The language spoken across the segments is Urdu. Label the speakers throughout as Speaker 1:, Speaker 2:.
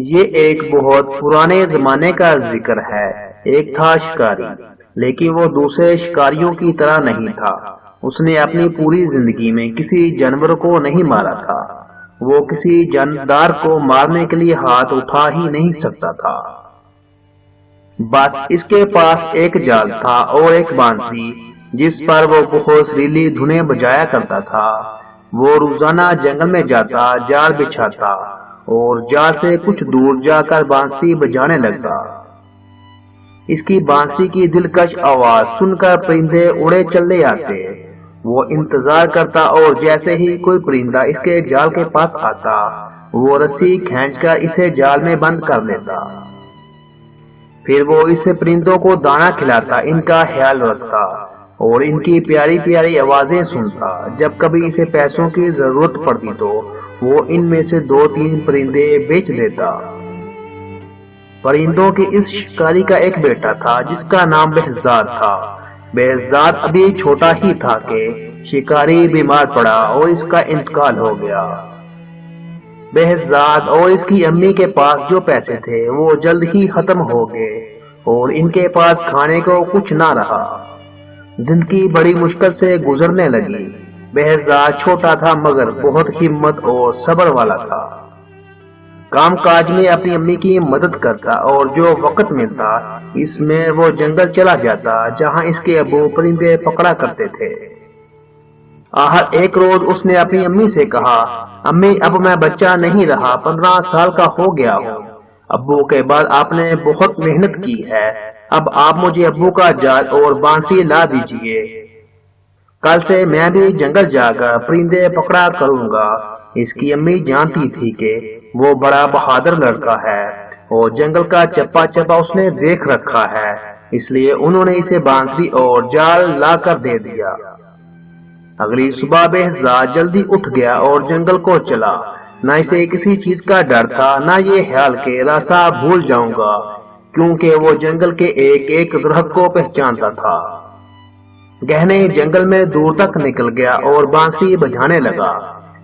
Speaker 1: یہ ایک بہت پرانے زمانے کا ذکر ہے۔ ایک تھا شکاری، لیکن وہ دوسرے شکاریوں کی طرح نہیں تھا۔ اس نے اپنی پوری زندگی میں کسی جانور کو نہیں مارا تھا۔ وہ کسی جاندار کو مارنے کے لیے ہاتھ اٹھا ہی نہیں سکتا تھا۔ بس اس کے پاس ایک جال تھا اور ایک بانسی جس پر وہ بہت سریلی دھنیں بجایا کرتا تھا۔ وہ روزانہ جنگل میں جاتا، جال بچھاتا اور جال سے کچھ دور جا کر بانسی بجانے لگتا۔ اس کی بانسی کی دلکش آواز سن کر پرندے اڑے چلے آتے۔ وہ انتظار کرتا اور جیسے ہی کوئی پرندہ اس کے جال کے پاس آتا، وہ رسی کھینچ کر اسے جال میں بند کر لیتا۔ پھر وہ اس پرندوں کو دانا کھلاتا، ان کا خیال رکھتا اور ان کی پیاری پیاری آوازیں سنتا۔ جب کبھی اسے پیسوں کی ضرورت پڑتی تو وہ ان میں سے 2-3 پرندے بیچ دیتا۔ پرندوں کے اس شکاری کا ایک بیٹا تھا جس کا نام بہزاد تھا۔ بہزاد ابھی چھوٹا ہی تھا کہ شکاری بیمار پڑا اور اس کا انتقال ہو گیا۔ بہزاد اور اس کی امی کے پاس جو پیسے تھے وہ جلد ہی ختم ہو گئے اور ان کے پاس کھانے کو کچھ نہ رہا۔ زندگی بڑی مشکل سے گزرنے لگی۔ بہزاد چھوٹا تھا مگر بہت ہمت اور صبر والا تھا۔ کام کاج میں اپنی امی کی مدد کرتا اور جو وقت ملتا اس میں وہ جنگل چلا جاتا جہاں اس کے ابو پرندے پکڑا کرتے تھے۔ آخر ایک روز اس نے اپنی امی سے کہا، امی اب میں بچہ نہیں رہا، 15 سال کا ہو گیا ہوں۔ ابو کے بعد آپ نے بہت محنت کی ہے، اب آپ مجھے ابو کا جال اور بانسی لا دیجئے۔ کل سے میں بھی جنگل جا کر پرندے پکڑا کروں گا۔ اس کی امی جانتی تھی کہ وہ بڑا بہادر لڑکا ہے اور جنگل کا چپا چپا اس نے دیکھ رکھا ہے، اس لیے انہوں نے اسے بانسی اور جال لا کر دے دیا۔ اگلی صبح بہزاد جلدی اٹھ گیا اور جنگل کو چلا۔ نہ اسے کسی چیز کا ڈر تھا، نہ یہ خیال کہ راستہ بھول جاؤں گا، کیونکہ وہ جنگل کے ایک ایک درخت کو پہچانتا تھا۔ گہنے جنگل میں دور تک نکل گیا اور بانسی بجانے لگا،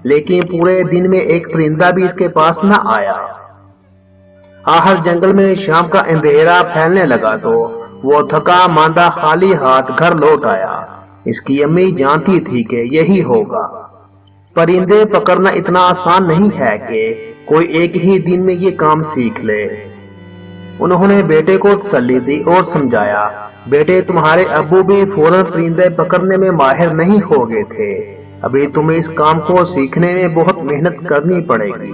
Speaker 1: لیکن پورے دن میں ایک پرندہ بھی اس کے پاس نہ آیا۔ آخر جنگل میں شام کا اندھیرا پھیلنے لگا تو وہ تھکا ماندہ خالی ہاتھ گھر لوٹ آیا۔ اس کی امی جانتی تھی کہ یہی ہوگا۔ پرندے پکڑنا اتنا آسان نہیں ہے کہ کوئی ایک ہی دن میں یہ کام سیکھ لے۔ انہوں نے بیٹے کو تسلی دی اور سمجھایا، بیٹے تمہارے ابو بھی فوراً پرندے پکڑنے میں ماہر نہیں ہو گئے تھے، ابھی تمہیں اس کام کو سیکھنے میں بہت محنت کرنی پڑے گی۔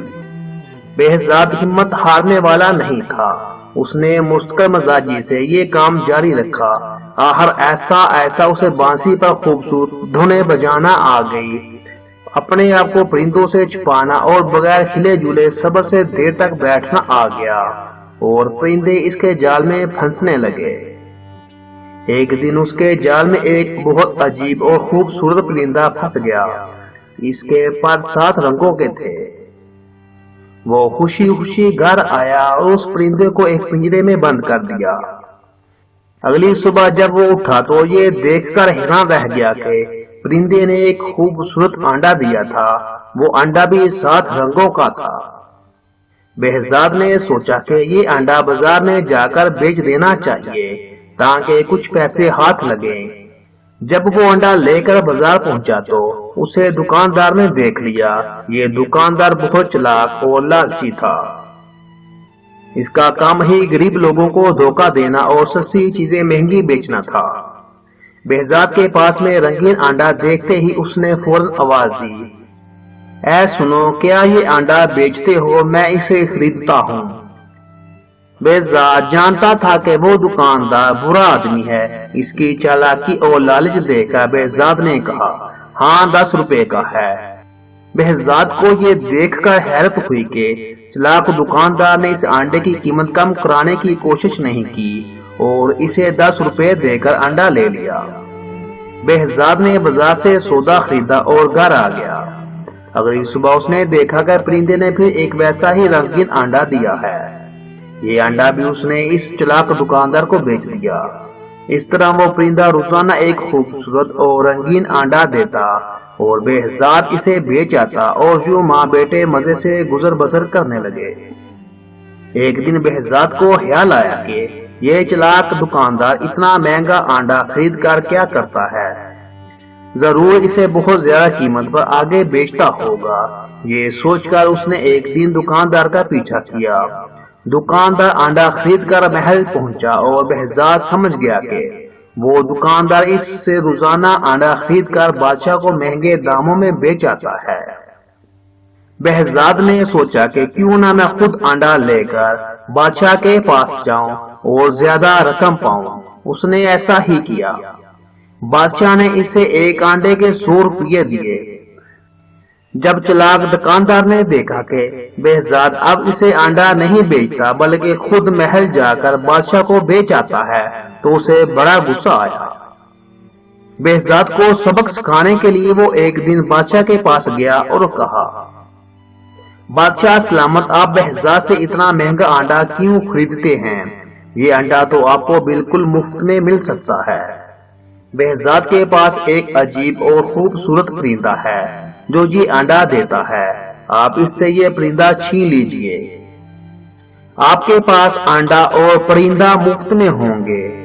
Speaker 1: بہزاد ہمت ہارنے والا نہیں تھا، اس نے مستقل مزاجی سے یہ کام جاری رکھا۔ آخر ایسا اسے بانسی پر خوبصورت دھنیں بجانا آ گئی، اپنے آپ کو پرندوں سے چھپانا اور بغیر ہلے جلے صبر سے دیر تک بیٹھنا آ گیا اور پرندے اس کے جال میں پھنسنے لگے۔ ایک دن اس کے جال میں ایک بہت عجیب اور خوبصورت پرندہ پھنس گیا۔ اس کے پر 7 رنگوں کے تھے۔ وہ خوشی خوشی گھر آیا اور اس پرندے کو ایک پنجرے میں بند کر دیا۔ اگلی صبح جب وہ اٹھا تو یہ دیکھ کر حیران رہ گیا کہ پرندے نے ایک خوبصورت انڈا دیا تھا، وہ انڈا بھی 7 رنگوں کا تھا۔ بہزاد نے سوچا کہ یہ انڈا بازار میں جا کر بیچ دینا چاہیے تاکہ کچھ پیسے ہاتھ لگیں۔ جب وہ انڈا لے کر بازار پہنچا تو اسے دکاندار نے دیکھ لیا۔ یہ دکاندار بہت چلاک اور لالچی تھا۔ اس کا کام ہی غریب لوگوں کو دھوکہ دینا اور سستی چیزیں مہنگی بیچنا تھا۔ بہزاد کے پاس میں رنگین انڈا دیکھتے ہی اس نے فوراً آواز دی، اے سنو، کیا یہ انڈا بیچتے ہو؟ میں اسے خریدتا ہوں۔ بہزاد جانتا تھا کہ وہ دکاندار برا آدمی ہے۔ اس کی چالاکی اور لالچ دیکھ کر بہزاد نے کہا، ہاں 10 روپے کا ہے۔ بہزاد کو یہ دیکھ کر حیرت ہوئی کہ چلاک دکاندار نے اس انڈے کی قیمت کم کرانے کی کوشش نہیں کی اور اسے 10 روپے دے کر انڈا لے لیا۔ بہزاد نے بازار سے سودا خریدا اور گھر آ گیا۔ اگلی صبح اس نے دیکھا کہ پرندے نے پھر ایک ویسا ہی رنگین انڈا دیا ہے۔ یہ انڈا بھی اس نے اس چلاک دکاندار کو بیچ دیا۔ اس طرح وہ پرندہ روزانہ ایک خوبصورت اور رنگین انڈا دیتا اور بہزاد اسے بیچ آتا اور یوں ماں بیٹے مزے سے گزر بسر کرنے لگے۔ ایک دن بہزاد کو خیال آیا کہ یہ چلاک دکاندار اتنا مہنگا انڈا خرید کر کیا کرتا ہے، ضرور اسے بہت زیادہ قیمت پر آگے بیچتا ہوگا۔ یہ سوچ کر اس نے ایک دن دکاندار کا پیچھا کیا۔ دکاندار انڈا خرید کر محل پہنچا اور بہزاد سمجھ گیا کہ وہ دکاندار اس سے روزانہ انڈا خرید کر بادشاہ کو مہنگے داموں میں بیچ آتا ہے۔ بہزاد نے سوچا کہ کیوں نہ میں خود انڈا لے کر بادشاہ کے پاس جاؤں اور زیادہ رقم پاؤں۔ اس نے ایسا ہی کیا۔ بادشاہ نے اسے ایک انڈے کے 100 روپے دیے۔ جب چلاک دکاندار نے دیکھا کہ بہزاد اب اسے انڈا نہیں بیچتا بلکہ خود محل جا کر بادشاہ کو بیچ آتا ہے تو اسے بڑا غصہ آیا۔ بہزاد کو سبق سکھانے کے لیے وہ ایک دن بادشاہ کے پاس گیا اور کہا، بادشاہ سلامت، آپ بہزاد سے اتنا مہنگا انڈا کیوں خریدتے ہیں؟ یہ انڈا تو آپ کو بالکل مفت میں مل سکتا ہے۔ بہزاد کے پاس ایک عجیب اور خوبصورت پرندہ ہے جو یہ انڈا دیتا ہے، آپ اس سے یہ پرندہ چھین لیجئے۔ آپ کے پاس انڈا اور پرندہ مفت میں ہوں گے۔